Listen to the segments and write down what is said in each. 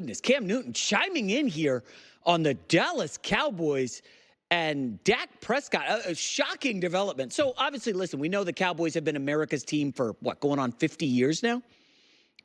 goodness, Cam Newton chiming in here on the Dallas Cowboys and Dak Prescott. A shocking development. So obviously, listen, we know the Cowboys have been America's team for, going on 50 years now?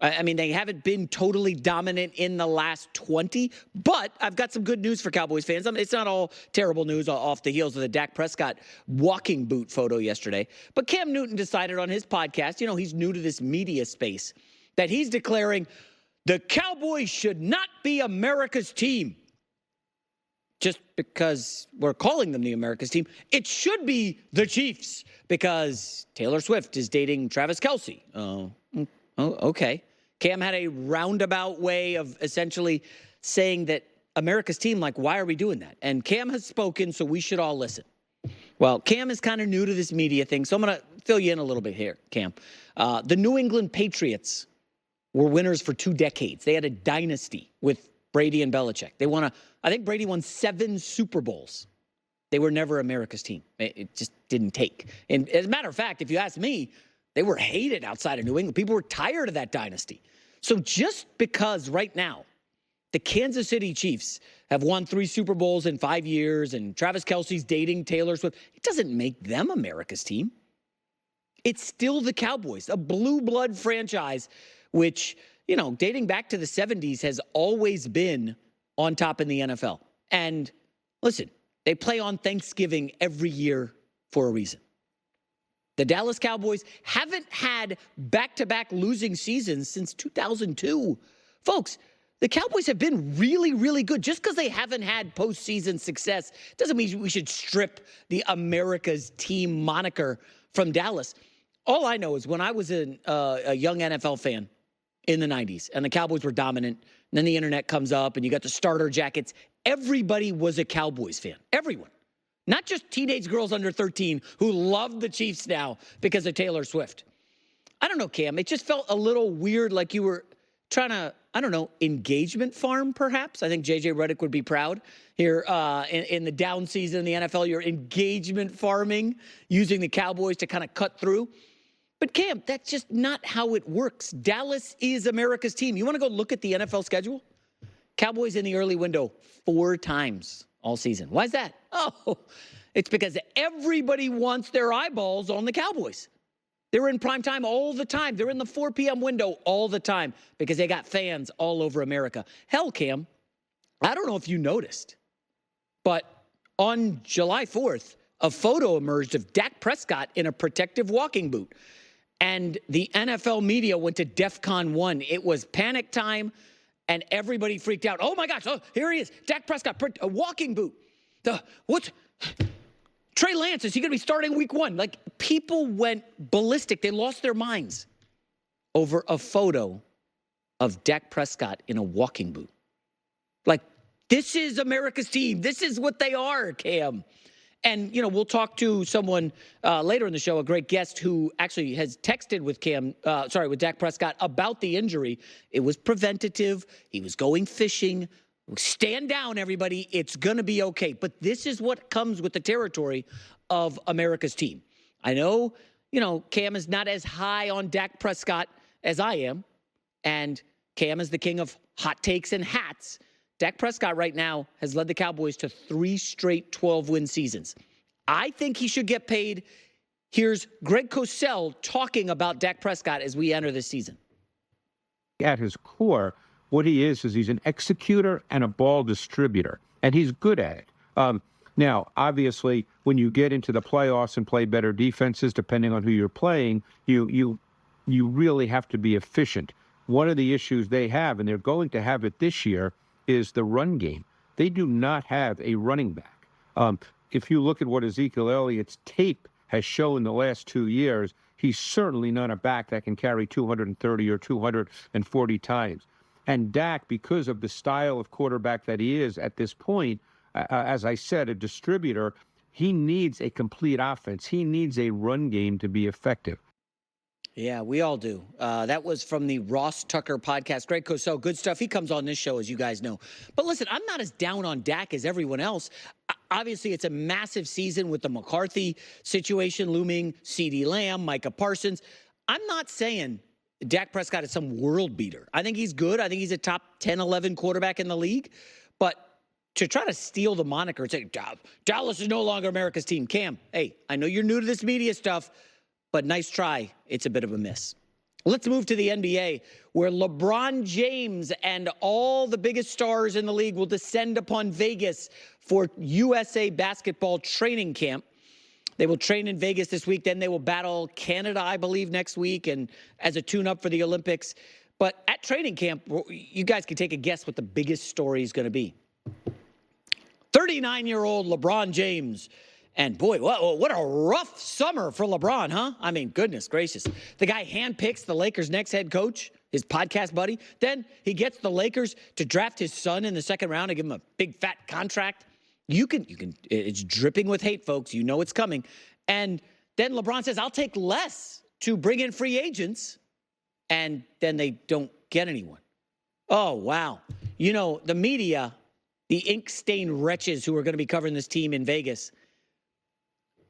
I mean, they haven't been totally dominant in the last 20, but I've got some good news for Cowboys fans. It's not all terrible news off the heels of the Dak Prescott walking boot photo yesterday. But Cam Newton decided on his podcast, he's new to this media space, that he's declaring the Cowboys should not be America's team. Just because we're calling them the America's team, it should be the Chiefs because Taylor Swift is dating Travis Kelce. Oh, okay. Cam had a roundabout way of essentially saying that America's team, why are we doing that? And Cam has spoken, so we should all listen. Well, Cam is kind of new to this media thing, so I'm going to fill you in a little bit here, Cam. The New England Patriots were winners for 2 decades. They had a dynasty with Brady and Belichick. I think Brady won 7 Super Bowls. They were never America's team. It just didn't take. And as a matter of fact, if you ask me, they were hated outside of New England. People were tired of that dynasty. So just because right now the Kansas City Chiefs have won 3 Super Bowls in 5 years and Travis Kelce's dating Taylor Swift, it doesn't make them America's team. It's still the Cowboys, a blue blood franchise, which, dating back to the 70s has always been on top in the NFL. And listen, they play on Thanksgiving every year for a reason. The Dallas Cowboys haven't had back-to-back losing seasons since 2002. Folks, the Cowboys have been really, really good. Just because they haven't had postseason success doesn't mean we should strip the America's team moniker from Dallas. All I know is when I was a young NFL fan in the 90s and the Cowboys were dominant, and then the internet comes up and you got the starter jackets, everybody was a Cowboys fan. Everyone. Not just teenage girls under 13 who love the Chiefs now because of Taylor Swift. I don't know, Cam. It just felt a little weird, like you were trying to, engagement farm, perhaps. I think J.J. Redick would be proud here in the down season in the NFL. You're engagement farming, using the Cowboys to kind of cut through. But, Cam, that's just not how it works. Dallas is America's team. You want to go look at the NFL schedule? Cowboys in the early window 4 times all season. Why is that? Oh, it's because everybody wants their eyeballs on the Cowboys. They're in prime time all the time. They're in the 4 p.m. window all the time because they got fans all over America. Hell, Cam, I don't know if you noticed, but on July 4th, a photo emerged of Dak Prescott in a protective walking boot. And the NFL media went to DEFCON 1. It was panic time. And everybody freaked out. Oh, my gosh. Oh, here he is. Dak Prescott, a walking boot. Trey Lance, is he going to be starting week 1? People went ballistic. They lost their minds over a photo of Dak Prescott in a walking boot. This is America's team. This is what they are, Cam. And, we'll talk to someone later in the show, a great guest who actually has texted with with Dak Prescott about the injury. It was preventative. He was going fishing. Stand down, everybody. It's going to be okay. But this is what comes with the territory of America's team. I know, Cam is not as high on Dak Prescott as I am. And Cam is the king of hot takes and hats. Dak Prescott right now has led the Cowboys to 3 straight 12-win seasons. I think he should get paid. Here's Greg Cosell talking about Dak Prescott as we enter this season. At his core, what he is he's an executor and a ball distributor, and he's good at it. Now, obviously, when you get into the playoffs and play better defenses, depending on who you're playing, you really have to be efficient. One of the issues they have, and they're going to have it this year, is the run game. They do not have a running back. If you look at what Ezekiel Elliott's tape has shown the last 2 years, he's certainly not a back that can carry 230 or 240 times. And Dak, because of the style of quarterback that he is at this point, as I said, a distributor, he needs a complete offense. He needs a run game to be effective. Yeah, we all do. That was from the Ross Tucker podcast. Greg Cosell, good stuff. He comes on this show, as you guys know. But listen, I'm not as down on Dak as everyone else. Obviously, it's a massive season with the McCarthy situation looming, CeeDee Lamb, Micah Parsons. I'm not saying Dak Prescott is some world beater. I think he's good. I think he's a top 10, 11 quarterback in the league. But to try to steal the moniker and say, Dallas is no longer America's team. Cam, hey, I know you're new to this media stuff, but nice try. It's a bit of a miss. Let's move to the NBA, where LeBron James and all the biggest stars in the league will descend upon Vegas for USA basketball training camp. They will train in Vegas this week. Then they will battle Canada, I believe, next week, and as a tune-up for the Olympics. But at training camp, you guys can take a guess what the biggest story is going to be. 39-year-old LeBron James. And boy, what a rough summer for LeBron, huh? I mean, goodness gracious. The guy handpicks the Lakers' next head coach, his podcast buddy. Then he gets the Lakers to draft his son in the second round and give him a big fat contract. It's dripping with hate, folks. You know it's coming. And then LeBron says, I'll take less to bring in free agents. And then they don't get anyone. Oh, wow. You know, the media, the ink-stained wretches who are going to be covering this team in Vegas,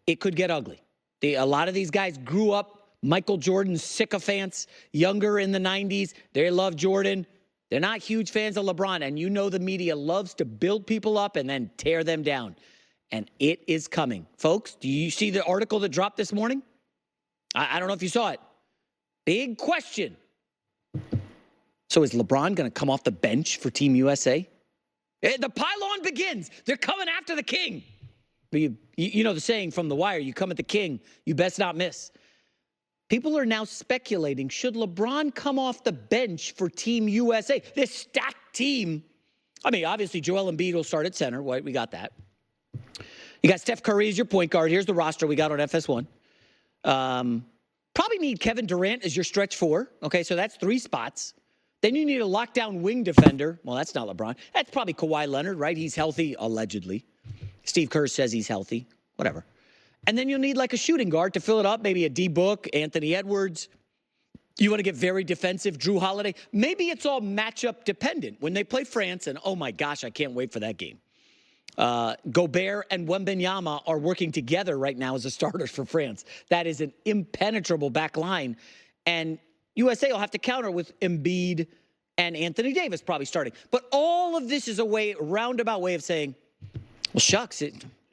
it could get ugly. A lot of these guys grew up Michael Jordan sycophants, younger in the 90s. They love Jordan. They're not huge fans of LeBron. And you know the media loves to build people up and then tear them down. And it is coming. Folks, do you see the article that dropped this morning? I don't know if you saw it. Big question. So is LeBron going to come off the bench for Team USA? The pylon begins. They're coming after the king. But you know the saying from The Wire, you come at the king, you best not miss. People are now speculating, should LeBron come off the bench for Team USA? This stacked team. I mean, obviously, Joel Embiid will start at center. Right, we got that. You got Steph Curry as your point guard. Here's the roster we got on FS1. Probably need Kevin Durant as your stretch four. Okay, so that's 3 spots. Then you need a lockdown wing defender. Well, that's not LeBron. That's probably Kawhi Leonard, right? He's healthy, allegedly. Steve Kerr says he's healthy. Whatever. And then you'll need like a shooting guard to fill it up. Maybe a D-Book, Anthony Edwards. You want to get very defensive, Drew Holiday. Maybe it's all matchup dependent. When they play France, and oh my gosh, I can't wait for that game. Gobert and Wembanyama are working together right now as the starters for France. That is an impenetrable back line. And USA will have to counter with Embiid and Anthony Davis probably starting. But all of this is a roundabout way of saying, well, shucks,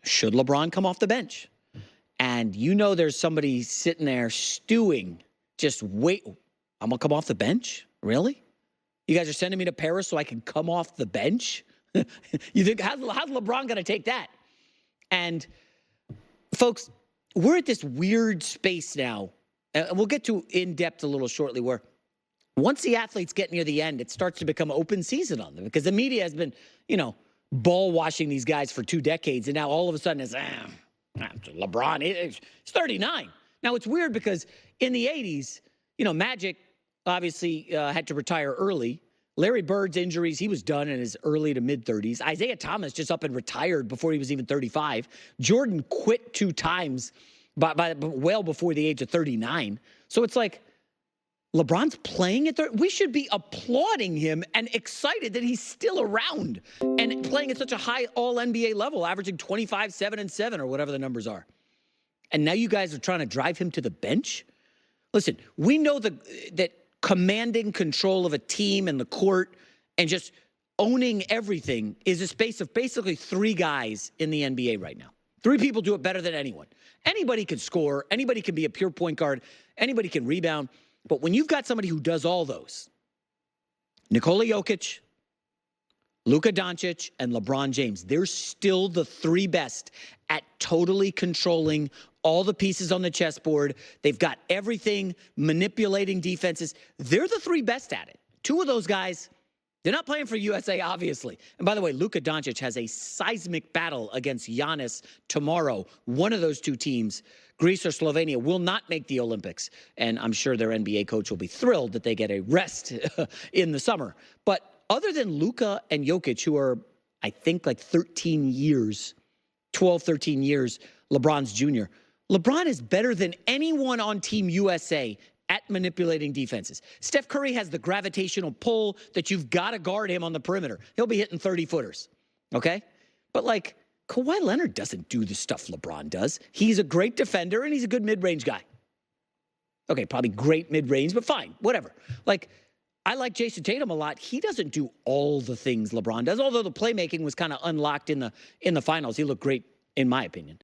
should LeBron come off the bench? And you know there's somebody sitting there stewing. Just wait. I'm going to come off the bench? Really? You guys are sending me to Paris so I can come off the bench? You think, how's LeBron going to take that? And, folks, we're at this weird space now. And we'll get to in-depth a little shortly where once the athletes get near the end, it starts to become open season on them because the media has been, ball washing these guys for 2 decades. And now all of a sudden it's, LeBron, he's 39. Now it's weird because in the 80s, Magic obviously had to retire early. Larry Bird's injuries, he was done in his early to mid-30s. Isaiah Thomas just up and retired before he was even 35. Jordan quit 2 times well before the age of 39. So it's like, LeBron's playing at we should be applauding him and excited that he's still around and playing at such a high all-NBA level, averaging 25, 7, and 7, or whatever the numbers are. And now you guys are trying to drive him to the bench? Listen, we know that commanding control of a team and the court and just owning everything is a space of basically 3 guys in the NBA right now. 3 people do it better than anyone. Anybody can score. Anybody can be a pure point guard. Anybody can rebound. But when you've got somebody who does all those, Nikola Jokic, Luka Doncic, and LeBron James, they're still the 3 best at totally controlling all the pieces on the chessboard. They've got everything, manipulating defenses. They're the 3 best at it. 2 of those guys, they're not playing for USA, obviously. And by the way, Luka Doncic has a seismic battle against Giannis tomorrow. One of those 2 teams, Greece or Slovenia, will not make the Olympics. And I'm sure their NBA coach will be thrilled that they get a rest in the summer. But other than Luka and Jokic, who are, I think, like 13 years, LeBron's junior, LeBron is better than anyone on Team USA at manipulating defenses. Steph Curry has the gravitational pull that you've got to guard him on the perimeter. He'll be hitting 30-footers, okay? But, Kawhi Leonard doesn't do the stuff LeBron does. He's a great defender, and he's a good mid-range guy. Okay, probably great mid-range, but fine, whatever. Like, I like Jason Tatum a lot. He doesn't do all the things LeBron does, although the playmaking was kind of unlocked in the finals. He looked great, in my opinion.